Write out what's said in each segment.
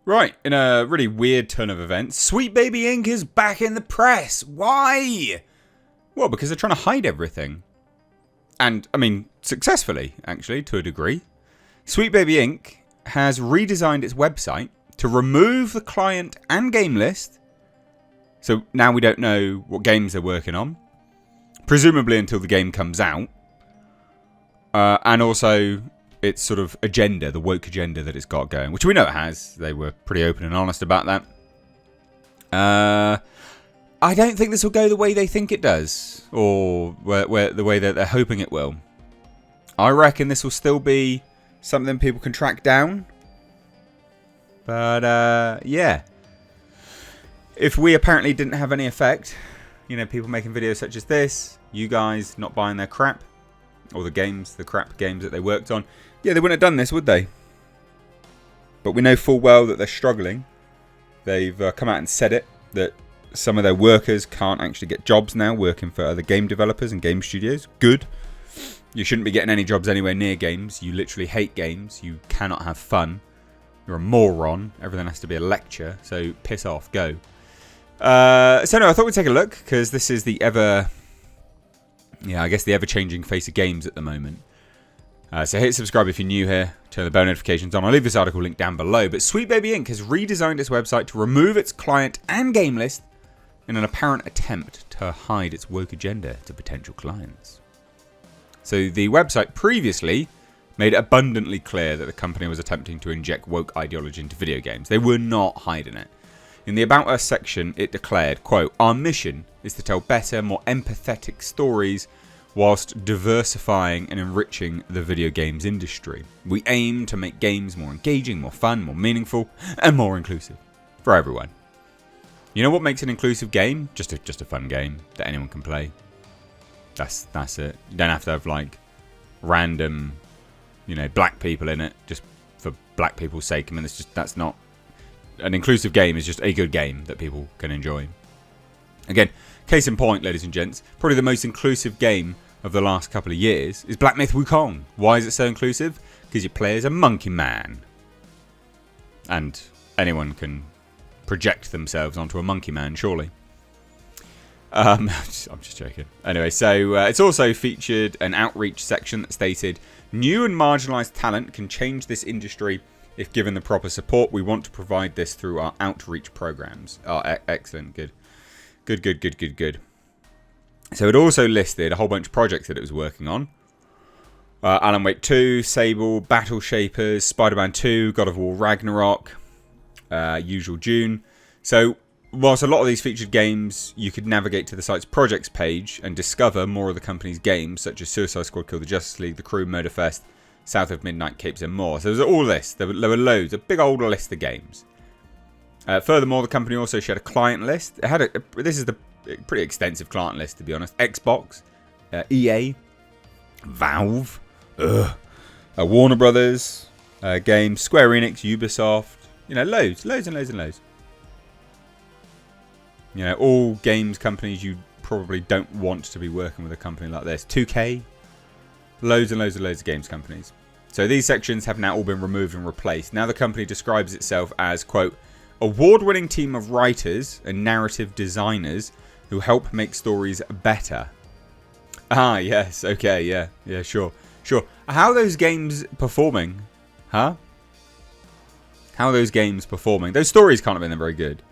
Right, in a really weird turn of events, Sweet Baby Inc. is back in the press. Why? Well, because they're trying to hide everything. And, I mean, successfully, actually, to a degree. Sweet Baby Inc. has redesigned its website to remove the client and game list. So now we don't know what games they're working on. Presumably until the game comes out. And also its sort of agenda, the woke agenda that it's got going, which we know it has. They were pretty open and honest about that. I don't think this will go the way they think it does, or the way that they're hoping it will. I reckon this will still be something people can track down. But yeah, if we apparently didn't have any effect, you know, people making videos such as this, you guys not buying their crap, or the crap games that they worked on, yeah, they wouldn't have done this, would they? But we know full well that they're struggling. They've come out and said it, that some of their workers can't actually get jobs now working for other game developers and game studios. Good. You shouldn't be getting any jobs anywhere near games. You literally hate games. You cannot have fun. You're a moron. Everything has to be a lecture. So piss off. Go. So no, I thought we'd take a look, because this is the ever-changing face of games at the moment. So hit subscribe if you're new here. Turn the bell notifications on. I'll leave this article link down below. But Sweet Baby Inc. has redesigned its website to remove its client and game list in an apparent attempt to hide its woke agenda to potential clients. So the website previously made it abundantly clear that the company was attempting to inject woke ideology into video games. They were not hiding it. In the About Us section, it declared, quote, "Our mission is to tell better, more empathetic stories whilst diversifying and enriching the video games industry. We aim to make games more engaging, more fun, more meaningful, and more inclusive for everyone." You know what makes an inclusive game? Just a fun game that anyone can play. That's it. You don't have to have like random, you know, black people in it just for black people's sake. I mean, that's not an inclusive game. Is just a good game that people can enjoy. Again, case in point, ladies and gents, probably the most inclusive game of the last couple of years is Black Myth Wukong. Why is it so inclusive? Because your player is a monkey man. And anyone can project themselves onto a monkey man, surely. I'm just joking. Anyway, so it's also featured an outreach section that stated, "New and marginalised talent can change this industry if given the proper support. We want to provide this through our outreach programs." Oh, excellent. Good. So it also listed a whole bunch of projects that it was working on. Alan Wake 2, Sable, Battle Shapers, Spider-Man 2, God of War Ragnarok, Usual June. So whilst a lot of these featured games, you could navigate to the site's projects page and discover more of the company's games, such as Suicide Squad, Kill the Justice League, The Crew, Motorfest, South of Midnight, Capes and more. So there's all this. There were loads, a big old list of games. Furthermore, the company also shared a client list. It had this is the pretty extensive client list, to be honest. Xbox, EA, Valve, Warner Brothers, games, Square Enix, Ubisoft. You know, loads. You know, all games companies you probably don't want to be working with a company like this. 2K, loads of games companies. So these sections have now all been removed and replaced. Now the company describes itself as, quote, "award-winning team of writers and narrative designers who help make stories better." Ah, yes, okay, yeah, sure. How are those games performing? Huh? How are those games performing? Those stories can't have been very good.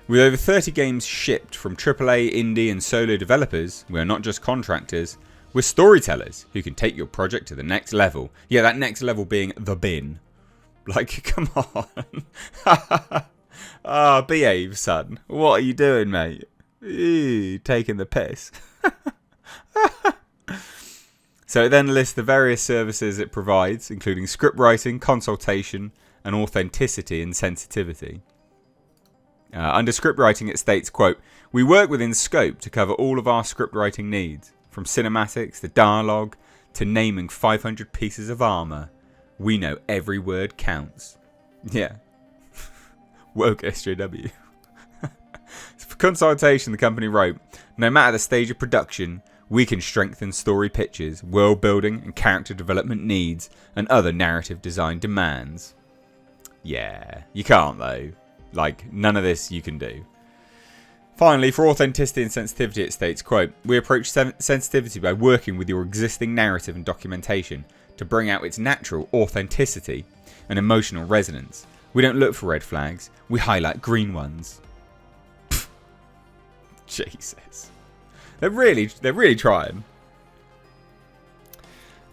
With over 30 games shipped from AAA, indie and solo developers, we are not just contractors, we're storytellers who can take your project to the next level. Yeah, that next level being the bin. Like, come on. Ah, behave, son. What are you doing, mate? Ew, taking the piss. So it then lists the various services it provides, including script writing, consultation, and authenticity and sensitivity. Under script writing, it states, quote, "We work within scope to cover all of our script writing needs, from cinematics to dialogue to naming 500 pieces of armor. We know every word counts." Yeah. Woke SJW. For consultation, the company wrote, "No matter the stage of production, we can strengthen story pitches, world building and character development needs, and other narrative design demands." Yeah, you can't though. Like, none of this you can do. Finally, for authenticity and sensitivity, it states, quote, "We approach sensitivity by working with your existing narrative and documentation to bring out its natural authenticity and emotional resonance. We don't look for red flags, we highlight green ones." Pfft. Jesus. They're really trying.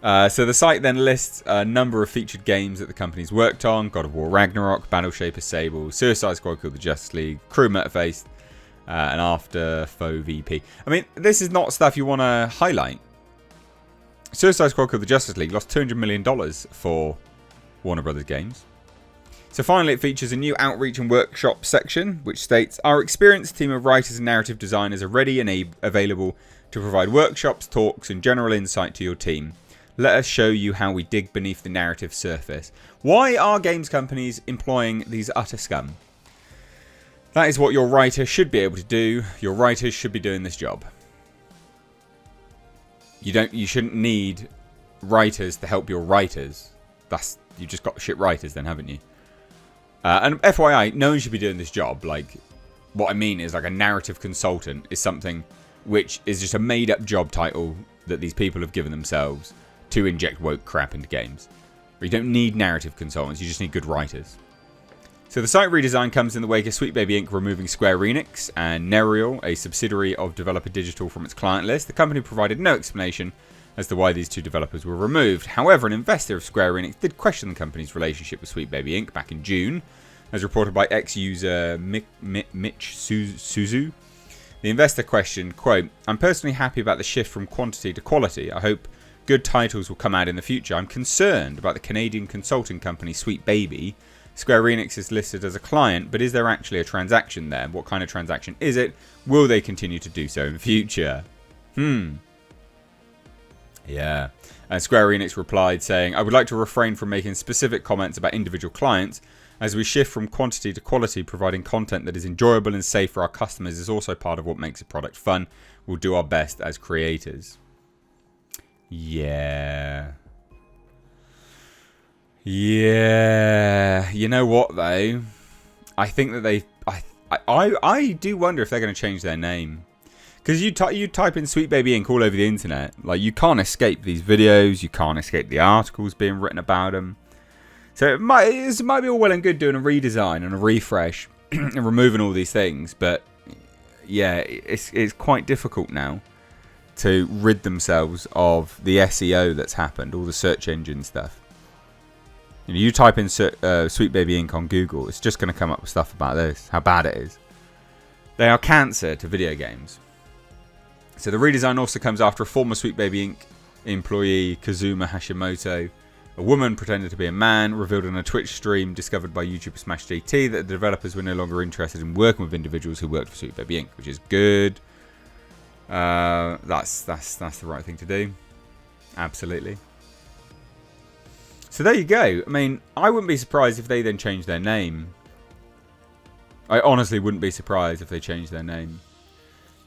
So the site then lists a number of featured games that the company's worked on: God of War Ragnarok, Battle Shaper Sable, Suicide Squad Kill the Justice League, Crew Metaface, and After Foe VP. I mean, this is not stuff you want to highlight. Suicide Squad Kill the Justice League lost $200 million for Warner Brothers Games. So finally, it features a new outreach and workshop section, which states, "Our experienced team of writers and narrative designers are ready and available to provide workshops, talks, and general insight to your team. Let us show you how we dig beneath the narrative surface." Why are games companies employing these utter scum? That is what your writers should be able to do. Your writers should be doing this job. You shouldn't need writers to help your writers. You just got shit writers then, haven't you? And FYI, no one should be doing this job. Like, what I mean is, like, a narrative consultant is something which is just a made-up job title that these people have given themselves to inject woke crap into games. You don't need narrative consultants, you just need good writers. So the site redesign comes in the wake of Sweet Baby Inc. removing Square Enix and Nereal, a subsidiary of Developer Digital, from its client list. The company provided no explanation as to why these two developers were removed. However, an investor of Square Enix did question the company's relationship with Sweet Baby Inc. back in June, as reported by ex-user Mitch Suzu. The investor questioned, quote, "I'm personally happy about the shift from quantity to quality. I hope good titles will come out in the future. I'm concerned about the Canadian consulting company Sweet Baby. Square Enix is listed as a client, but is there actually a transaction there? What kind of transaction is it? Will they continue to do so in the future?" Yeah. And Square Enix replied saying, "I would like to refrain from making specific comments about individual clients. As we shift from quantity to quality, providing content that is enjoyable and safe for our customers is also part of what makes a product fun. We'll do our best as creators." Yeah. You know what though? I think that I do wonder if they're going to change their name. Because you type in Sweet Baby Inc. all over the internet. Like, you can't escape these videos. You can't escape the articles being written about them. So it might be all well and good doing a redesign and a refresh and removing all these things. But yeah, it's quite difficult now to rid themselves of the SEO that's happened, all the search engine stuff. You type in Sweet Baby Inc. on Google, it's just going to come up with stuff about this, how bad it is. They are cancer to video games. So the redesign also comes after a former Sweet Baby Inc. employee, Kazuma Hashimoto, a woman pretending to be a man, revealed on a Twitch stream discovered by YouTuber Smash JT that the developers were no longer interested in working with individuals who worked for Sweet Baby Inc., which is good. That's the right thing to do. Absolutely. So there you go. I mean, I wouldn't be surprised if they then changed their name. I honestly wouldn't be surprised if they changed their name.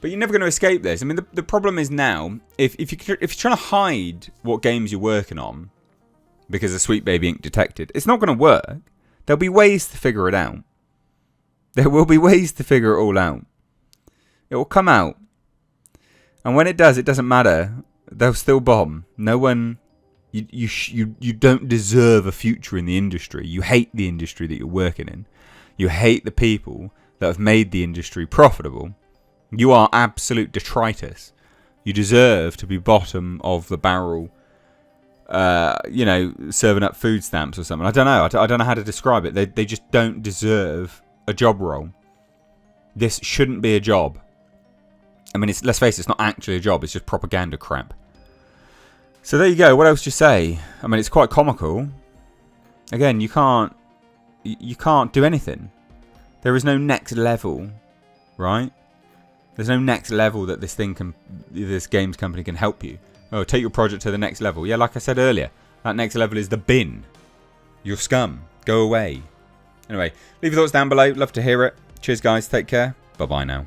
But you're never going to escape this. I mean, the problem is now, if you're trying to hide what games you're working on because of Sweet Baby Inc. detected, it's not going to work. There'll be ways to figure it out. There will be ways to figure it all out. It will come out. And when it does, it doesn't matter. They'll still bomb. No one... You don't deserve a future in the industry. You hate the industry that you're working in. You hate the people that have made the industry profitable. You are absolute detritus. You deserve to be bottom of the barrel, serving up food stamps or something. I don't know. I don't know how to describe it. They just don't deserve a job role. This shouldn't be a job. I mean, let's face it, it's not actually a job. It's just propaganda crap. So there you go. What else do you say? I mean, it's quite comical. Again, you can't do anything. There is no next level, right? There's no next level that this games company can help you. Oh, take your project to the next level. Yeah, like I said earlier, that next level is the bin. You're scum. Go away. Anyway, leave your thoughts down below. Love to hear it. Cheers, guys. Take care. Bye-bye now.